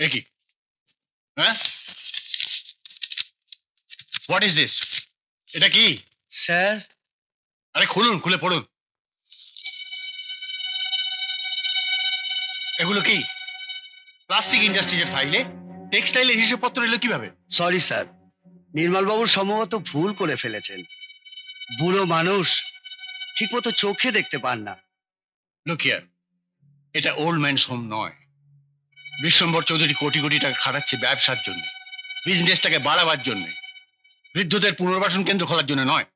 কি হ্যাঁ, what is this? এটা কি স্যার? আরে খুলুন, খুলে পড়ুন। এগুলো কি প্লাস্টিক ইন্ডাস্ট্রিজের ফাইলে টেক্সটাইলের হিসেবপত্র এলো কিভাবে? সরি স্যার, নির্মলবাবু সম্ভবত ভুল করে ফেলেছেন। বুড়ো মানুষ, ঠিকমতো চোখে দেখতে পান না। লুক হিয়ার, এটা ওল্ড ম্যানস হোম নয়। বিশ্বম্বর চৌধুরী কোটি কোটি টাকা খাটাচ্ছে ব্যবসার জন্য, বিজনেসটাকে বাড়াবার জন্য, বৃদ্ধদের পুনর্বাসন কেন্দ্র খোলার জন্য নয়।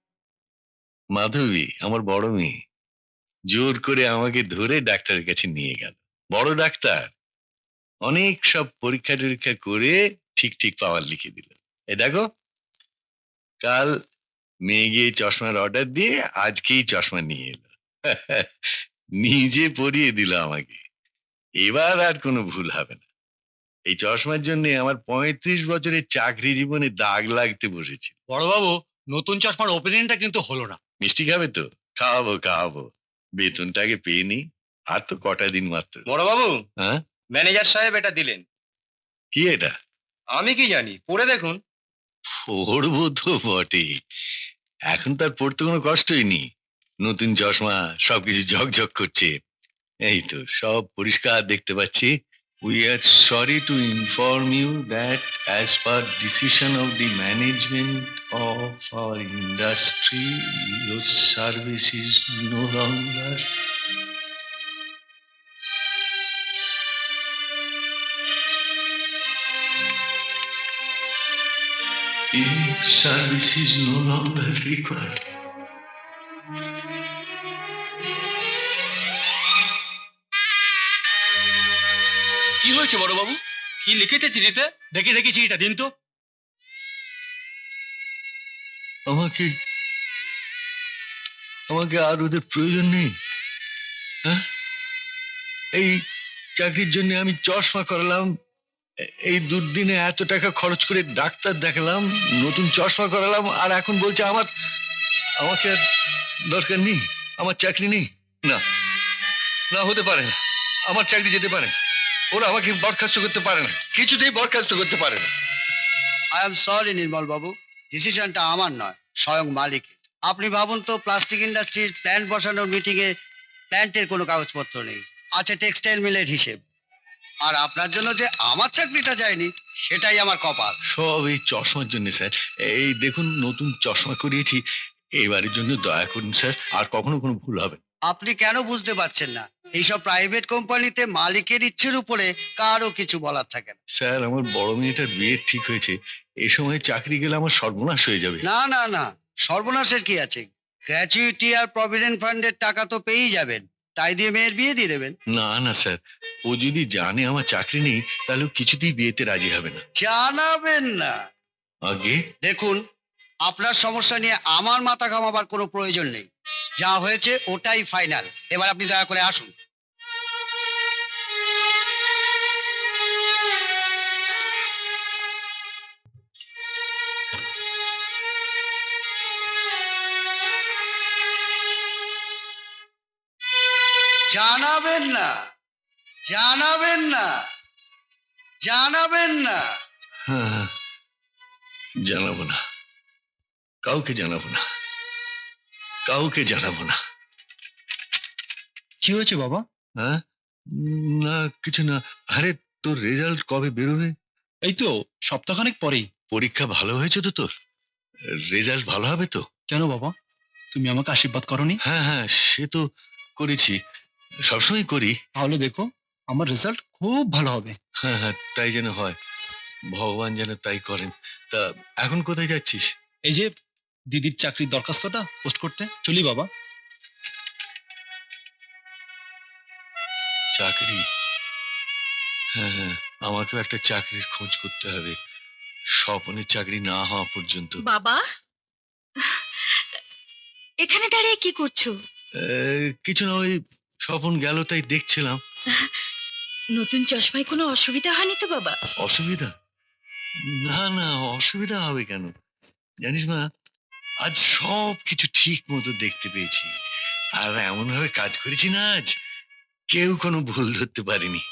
মাধবী আমার বড় মেয়ে জোর করে আমাকে ধরে ডাক্তারের কাছে নিয়ে গেল। বড় ডাক্তার অনেক সব পরীক্ষা টরীক্ষা করে ঠিক ঠিক পাওয়ার লিখে দিল। এ দেখো, কাল মেয়ে গিয়ে চশমার অর্ডার দিয়ে আজকেই চশমা নিয়ে এলো। নিজে পরিয়ে দিল আমাকে। এবার আর কোনো ভুল হবে না। এই চশমার জন্য আমার 35 বছরের চাকরি জীবনে দাগ লাগতে বসেছে। বড়বাবু, নতুন চশমার ওপেনিংটা কিন্তু হলো না। মিষ্টি খাবে তো? খাওয়াবো খাওয়াবো, বেতনটাকে পেয়ে নি। আর তো কটা দিন মাত্র। বড়বাবু, হ্যাঁ, ম্যানেজার সাহেব এটা দিলেন। কি এটা? আমি কি জানি, পড়ে দেখুন। পড়বো তো বটে, এখন তার পড়তে কোনো কষ্টই নেই। নতুন চশমা, সবকিছু ঝকঝক করছে। এই তো সব পরিষ্কার দেখতে পাচ্ছি। We are sorry to inform you that as per decision of the management of our industry, your service is no longer. Your service is no longer required. কি হয়েছে বড়বাবু? কি লিখেছে চিঠিতে? দেখি দেখি চিঠিটা দিন তো। আমাকে আমাকে আর ওদের প্রয়োজন নেই। হ্যাঁ, এই চাকরির জন্য আমি চশমা করালাম, এই দুর্দিনে এত টাকা খরচ করে ডাক্তার দেখালাম, নতুন চশমা করালাম, আর এখন বলছে আমাকে আর দরকার নেই, আমার চাকরি নেই। না না, হতে পারে না, আমার চাকরি যেতে পারে না। ওরা আমাকে বরখাস্ত করতে পারে না, কিছুতেই বরখাস্ত করতে পারে না। আই এম সরি নির্মলবাবু, ডিসিশনটা আমার নয়, স্বয়ং মালিকের। আপনি ভাবুন তো, প্লাস্টিক ইন্ডাস্ট্রির প্ল্যান্ট বসানোর মিটিংয়ে প্ল্যান্টের কোনো কাগজপত্র নেই, আছে টেক্সটাইল মিলের হিসেব। আর আপনার জন্য যে আমার চাকরিটা যায়নি, সেটাই আমার কপাল। সব এই চশমার জন্য স্যার। এই দেখুন, নতুন চশমা করিয়েছি, এইবারের জন্য দয়া করুন স্যার, আর কখনো কোনো ভুল হবে না। আপনি কেন বুঝতে পারছেন না? এইসব প্রাইভেট কোম্পানিতে মালিকের ইচ্ছের উপরে কারো কিছু বলার থাকে না। স্যার, আমার বড় মেয়েটার বিয়ে ঠিক হয়েছে, এ সময় চাকরি গেলে আমার সর্বনাশ হয়ে যাবে। না না না, সর্বনাশের কি আছে? গ্র্যাচুইটি আর প্রভিডেন্ট ফান্ডের টাকা তো পেয়েই যাবেন, তাই দিয়ে মেয়ের বিয়ে দিয়ে দেবেন। না না স্যার, ও যদি জানে আমার চাকরি নেই, তাহলে ও কিছুতেই বিয়েতে রাজি হবে না। জানাবেন না? আগে দেখুন, আপনার সমস্যা নিয়ে আমার মাথা ঘামাবার কোনো প্রয়োজন নেই। যা হয়েছে ওটাই ফাইনাল। এবার আপনি দয়া করে আসুন। জানাবেন না, জানাবেন না, জানাবেন না। হ্যাঁ, জানাবো না, কাউকে জানাবো না, কাউকে জানাবো না। কি হয়েছে বাবা? হ্যাঁ, না কিছু না। আরে, তোর রেজাল্ট কবে বেরোবে? এই তো সপ্তাহখানেক পরেই। পরীক্ষা ভালো হয়েছে তো তোর? রেজাল্ট ভালো হবে তো? কেন বাবা, তুমি আমাকে আশীর্বাদ করনি? হ্যাঁ হ্যাঁ, সে তো করেছি, সবসময় করি। তাহলে দেখো, আমার রেজাল্ট খুব ভালো হবে। হ্যাঁ হ্যাঁ, তাই যেন হয়, ভগবান যেন তাই করেন। তা এখন কোথায় যাচ্ছিস? এই যে দিদির চাকরির দরখাস্তটা পোস্ট করতে চলি বাবা। চাকরি? হ্যাঁ হ্যাঁ, আমাকেও একটা চাকরির খোঁজ করতে হবে, স্বপনের চাকরি না হওয়া পর্যন্ত। বাবা, এখানে দাঁড়িয়ে কি করছো? কিছু না, ওই স্বপন গেল তাই দেখছিলাম। নতুন চশমায় কোনো অসুবিধা হয়নি তো বাবা? অসুবিধা? না না, অসুবিধা হবে কেন? জানিস মা, আজ সব কিছু ঠিক মতো দেখতে পেয়েছি, আর এমন ভাবে কাজ করেছি না আজ, কেউ কোনো ভুল ধরতে পারেনি।